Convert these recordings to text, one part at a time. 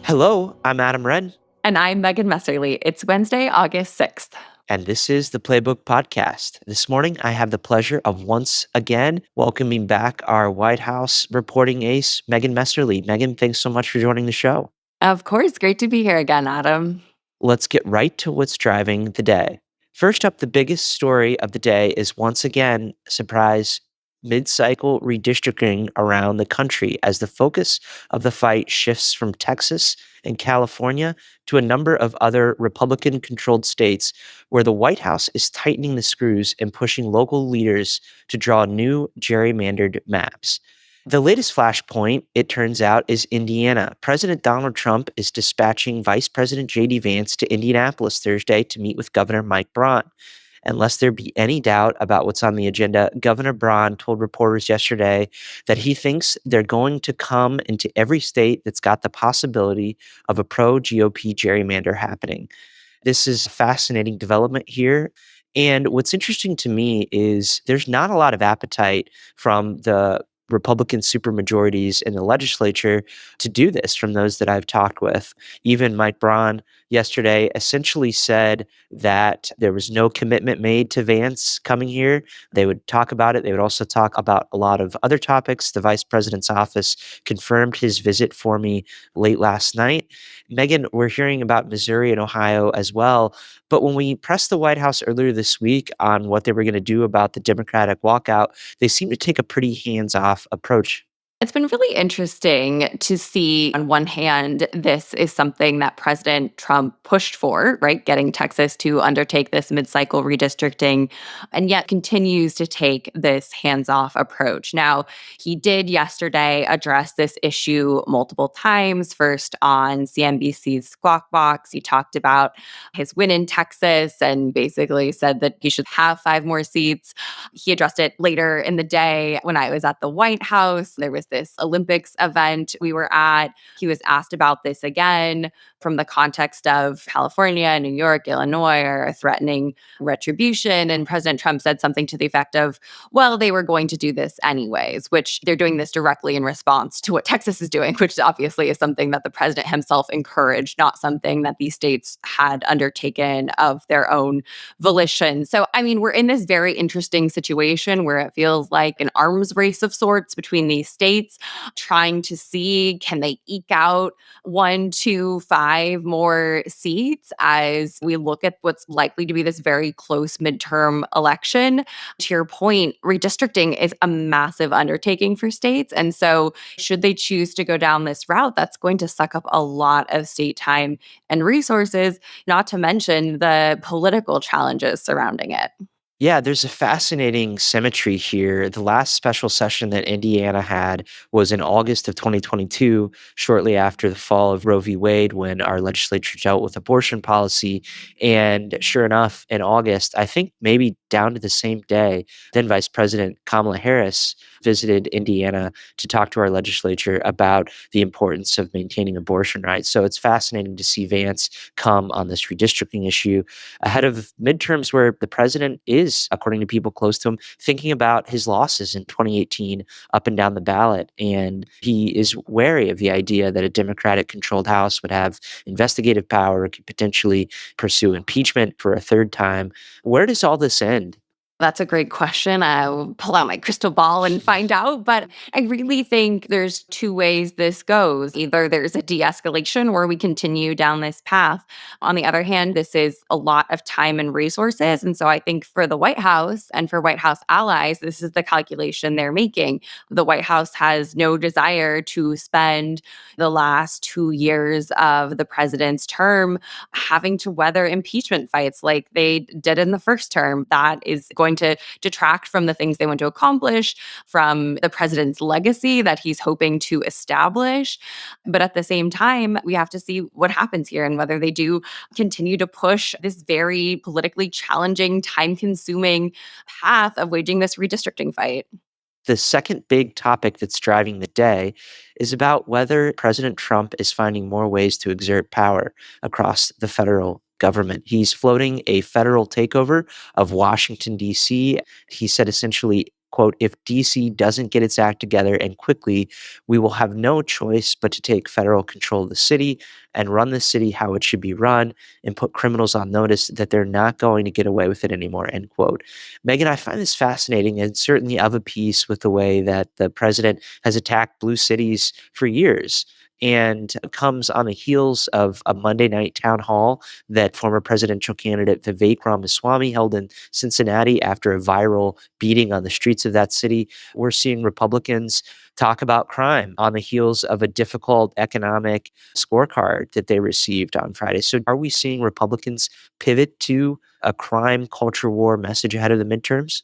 Hello, I'm Adam Wren, And I'm Megan Messerly. It's Wednesday, August 6th. and this is the Playbook Podcast. This morning, I have the pleasure of once again welcoming back our White House reporting ace, Megan Messerly. Megan, thanks so much for joining the show. Of course, great to be here again, Adam. Let's get right to what's driving the day. First up, the biggest story of the day is once again, surprise, mid-cycle redistricting around the country as the focus of the fight shifts from Texas and California to a number of other Republican-controlled states where the White House is tightening the screws and pushing local leaders to draw new gerrymandered maps. The latest flashpoint, it turns out, is Indiana. President Donald Trump is dispatching Vice President JD Vance to Indianapolis Thursday to meet with Governor Mike Braun. And lest there be any doubt about what's on the agenda, Governor Braun told reporters yesterday that he thinks they're going to come into every state that's got the possibility of a pro-GOP gerrymander happening. This is a fascinating development here. And what's interesting to me is there's not a lot of appetite from the Republican supermajorities in the legislature to do this from those that I've talked with. Even Mike Braun yesterday essentially said that there was no commitment made to Vance coming here. They would talk about it. They would also talk about a lot of other topics. The vice president's office confirmed his visit for me late last night. Megan, we're hearing about Missouri and Ohio as well. But when we pressed the White House earlier this week on what they were going to do about the Democratic walkout, they seemed to take a pretty hands-off approach. It's been really interesting to see, on one hand, this is something that President Trump pushed for, right? Getting Texas to undertake this mid-cycle redistricting, and yet continues to take this hands-off approach. Now, he did yesterday address this issue multiple times, first on CNBC's Squawk Box. He talked about his win in Texas and basically said that he should have 5 more seats. He addressed it later in the day when I was at the White House. There was this Olympics event we were at. He was asked about this again from the context of California, New York, Illinois are threatening retribution. And President Trump said something to the effect of, well, they were going to do this anyways, which they're doing this directly in response to what Texas is doing, which obviously is something that the president himself encouraged, not something that these states had undertaken of their own volition. So, I mean, we're in this very interesting situation where it feels like an arms race of sorts between these states, trying to see, can they eke out 1, 2, 5 more seats as we look at what's likely to be this very close midterm election. To your point, redistricting is a massive undertaking for states. And so should they choose to go down this route, that's going to suck up a lot of state time and resources, not to mention the political challenges surrounding it. Yeah, there's a fascinating symmetry here. The last special session that Indiana had was in August of 2022, shortly after the fall of Roe v. Wade, when our legislature dealt with abortion policy. And sure enough, in August, I think maybe down to the same day, then Vice President Kamala Harris visited Indiana to talk to our legislature about the importance of maintaining abortion rights. So it's fascinating to see Vance come on this redistricting issue ahead of midterms where the president is, according to people close to him, thinking about his losses in 2018 up and down the ballot. And he is wary of the idea that a Democratic-controlled House would have investigative power, could potentially pursue impeachment for a third time. Where does all this end? That's a great question. I'll pull out my crystal ball and find out. But I really think there's 2 ways this goes. Either there's a de-escalation where we continue down this path. On the other hand, this is a lot of time and resources. And so I think for the White House and for White House allies, this is the calculation they're making. The White House has no desire to spend the last 2 years of the president's term having to weather impeachment fights like they did in the first term. That is going to detract from the things they want to accomplish, from the president's legacy that he's hoping to establish. But at the same time, we have to see what happens here and whether they do continue to push this very politically challenging, time-consuming path of waging this redistricting fight. The second big topic that's driving the day is about whether President Trump is finding more ways to exert power across the federal government. He's floating a federal takeover of Washington, D.C. He said essentially quote, "If DC doesn't get its act together and quickly, we will have no choice but to take federal control of the city and run the city how it should be run and put criminals on notice that they're not going to get away with it anymore," end quote. Megan, I find this fascinating and certainly of a piece with the way that the president has attacked blue cities for years, and comes on the heels of a Monday night town hall that former presidential candidate Vivek Ramaswamy held in Cincinnati after a viral beating on the streets of that city. We're seeing Republicans talk about crime on the heels of a difficult economic scorecard that they received on Friday. So, are we seeing Republicans pivot to a crime culture war message ahead of the midterms?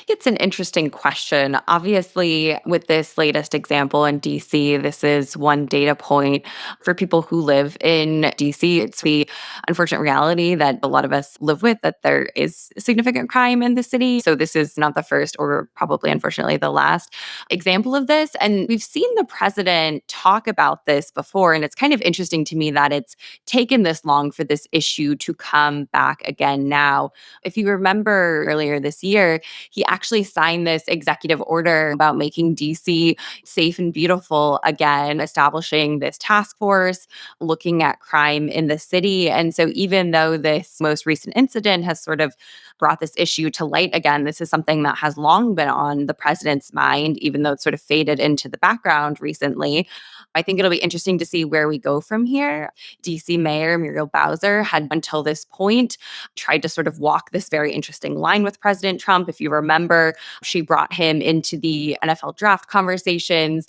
It's an interesting question. Obviously, with this latest example in DC, this is one data point for people who live in DC. It's the unfortunate reality that a lot of us live with, that there is significant crime in the city. So, this is not the first or probably, unfortunately, the last example of this. And we've seen the president talk about this before. And it's kind of interesting to me that it's taken this long for this issue to come back again now. If you remember earlier this year, he actually signed this executive order about making DC safe and beautiful again, establishing this task force, looking at crime in the city. And so, even though this most recent incident has sort of brought this issue to light again, this is something that has long been on the president's mind, even though it's sort of faded into the background recently. I think it'll be interesting to see where we go from here. DC Mayor Muriel Bowser had until this point tried to sort of walk this very interesting line with President Trump. If you remember, she brought him into the NFL draft conversations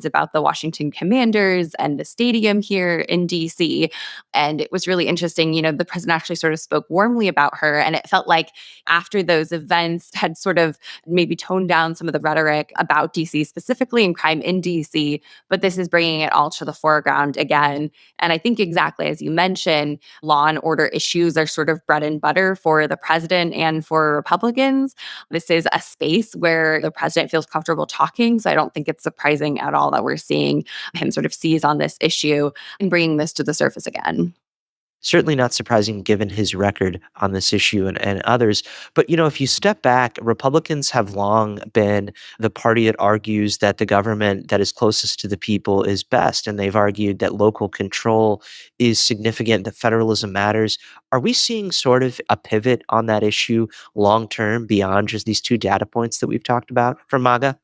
about the Washington Commanders and the stadium here in DC. And it was really interesting. The president actually sort of spoke warmly about her. And it felt like after those events had sort of maybe toned down some of the rhetoric about DC specifically and crime in DC, but this is bringing it all to the foreground again. And I think exactly as you mentioned, law and order issues are sort of bread and butter for the president and for Republicans. This is a space where the president feels comfortable talking. So I don't think it's surprising at all that we're seeing him sort of seize on this issue and bringing this to the surface again. Certainly not surprising given his record on this issue and others. But, if you step back, Republicans have long been the party that argues that the government that is closest to the people is best. And they've argued that local control is significant, that federalism matters. Are we seeing sort of a pivot on that issue long term beyond just these two data points that we've talked about from MAGA?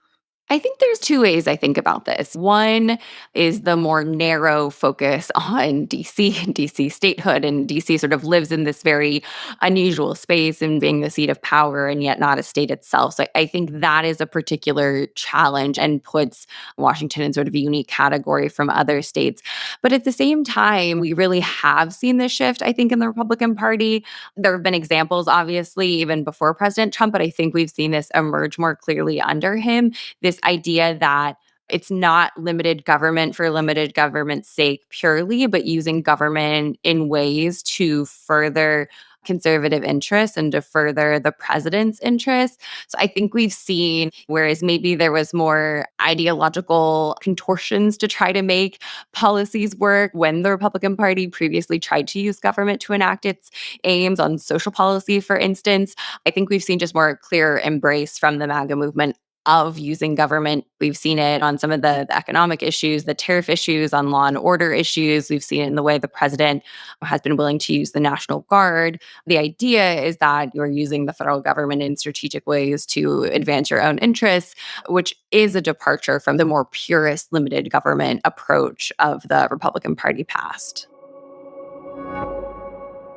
I think there's two ways I think about this. One is the more narrow focus on DC and DC statehood. And DC sort of lives in this very unusual space and being the seat of power and yet not a state itself. So I think that is a particular challenge and puts Washington in sort of a unique category from other states. But at the same time, we really have seen this shift, I think, in the Republican Party. There have been examples, obviously, even before President Trump, but I think we've seen this emerge more clearly under him. This idea that it's not limited government for limited government's sake purely, but using government in ways to further conservative interests and to further the president's interests. So I think we've seen, whereas maybe there was more ideological contortions to try to make policies work when the Republican Party previously tried to use government to enact its aims on social policy, for instance, I think we've seen just more clear embrace from the MAGA movement of using government. We've seen it on some of the economic issues, the tariff issues, on law and order issues. We've seen it in the way the president has been willing to use the National Guard. The idea is that you're using the federal government in strategic ways to advance your own interests, which is a departure from the more purist limited government approach of the Republican Party past.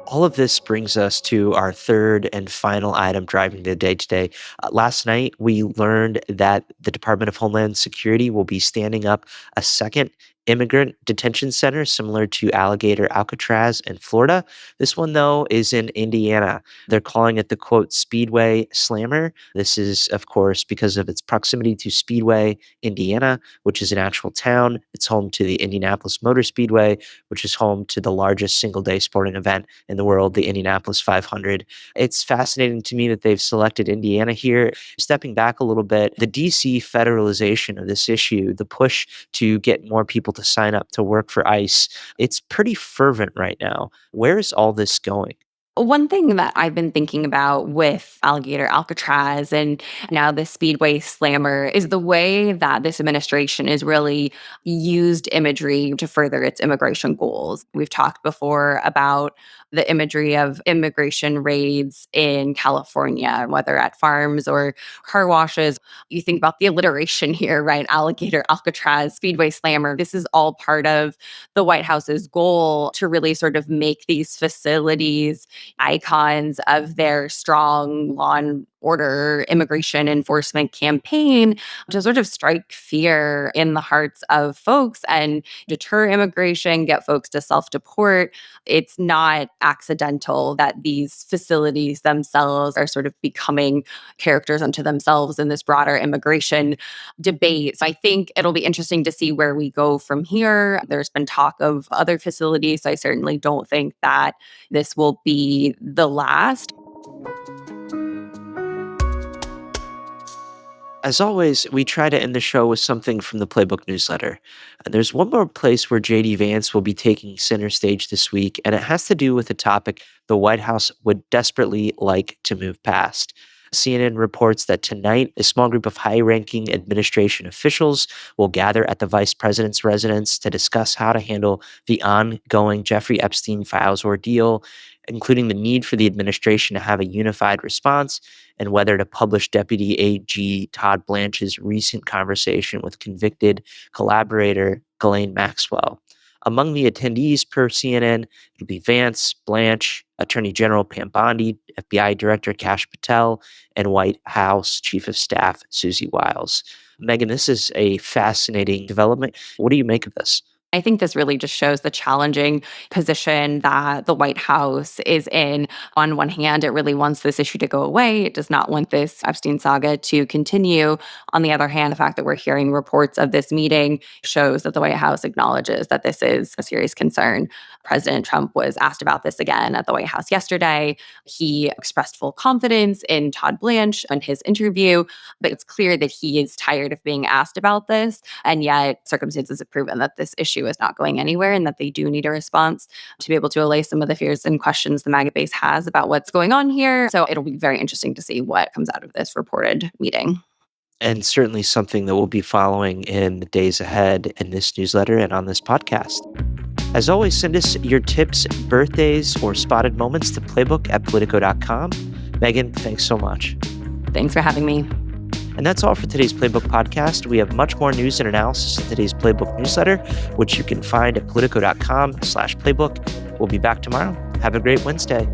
All of this brings us to our third and final item driving the day today. Last night, we learned that the Department of Homeland Security will be standing up a second immigrant detention center similar to Alligator Alcatraz in Florida. This one, though, is in Indiana. They're calling it the, quote, Speedway Slammer. This is, of course, because of its proximity to Speedway, Indiana, which is an actual town. It's home to the Indianapolis Motor Speedway, which is home to the largest single-day sporting event in the world, the Indianapolis 500. It's fascinating to me that they've selected Indiana here. Stepping back a little bit, the DC federalization of this issue, the push to get more people to sign up to work for ICE, it's pretty fervent right now. Where is all this going? One thing that I've been thinking about with Alligator Alcatraz and now the Speedway Slammer is the way that this administration is really used imagery to further its immigration goals. We've talked before about the imagery of immigration raids in California, whether at farms or car washes. You think about the alliteration here, right? Alligator Alcatraz, Speedway Slammer. This is all part of the White House's goal to really sort of make these facilities icons of their strong law and order immigration enforcement campaign to sort of strike fear in the hearts of folks and deter immigration, get folks to self deport. It's not accidental that these facilities themselves are sort of becoming characters unto themselves in this broader immigration debate. So I think it'll be interesting to see where we go from here. There's been talk of other facilities. So I certainly don't think that this will be the last. As always, we try to end the show with something from the Playbook newsletter. And there's one more place where JD Vance will be taking center stage this week, and it has to do with a topic the White House would desperately like to move past. CNN reports that tonight, a small group of high-ranking administration officials will gather at the vice president's residence to discuss how to handle the ongoing Jeffrey Epstein files ordeal, including the need for the administration to have a unified response and whether to publish Deputy AG Todd Blanche's recent conversation with convicted collaborator Ghislaine Maxwell. Among the attendees per CNN, it'll be Vance, Blanche, Attorney General Pam Bondi, FBI Director Kash Patel, and White House Chief of Staff Susie Wiles. Megan, this is a fascinating development. What do you make of this? I think this really just shows the challenging position that the White House is in. On one hand, it really wants this issue to go away. It does not want this Epstein saga to continue. On the other hand, the fact that we're hearing reports of this meeting shows that the White House acknowledges that this is a serious concern. President Trump was asked about this again at the White House yesterday. He expressed full confidence in Todd Blanche in his interview, but it's clear that he is tired of being asked about this. And yet circumstances have proven that this issue is not going anywhere and that they do need a response to be able to allay some of the fears and questions the MAGA base has about what's going on here. So it'll be very interesting to see what comes out of this reported meeting. And certainly something that we'll be following in the days ahead in this newsletter and on this podcast. As always, send us your tips, birthdays, or spotted moments to playbook@politico.com. Megan, thanks so much. Thanks for having me. And that's all for today's Playbook podcast. We have much more news and analysis in today's Playbook newsletter, which you can find at politico.com/playbook. We'll be back tomorrow. Have a great Wednesday.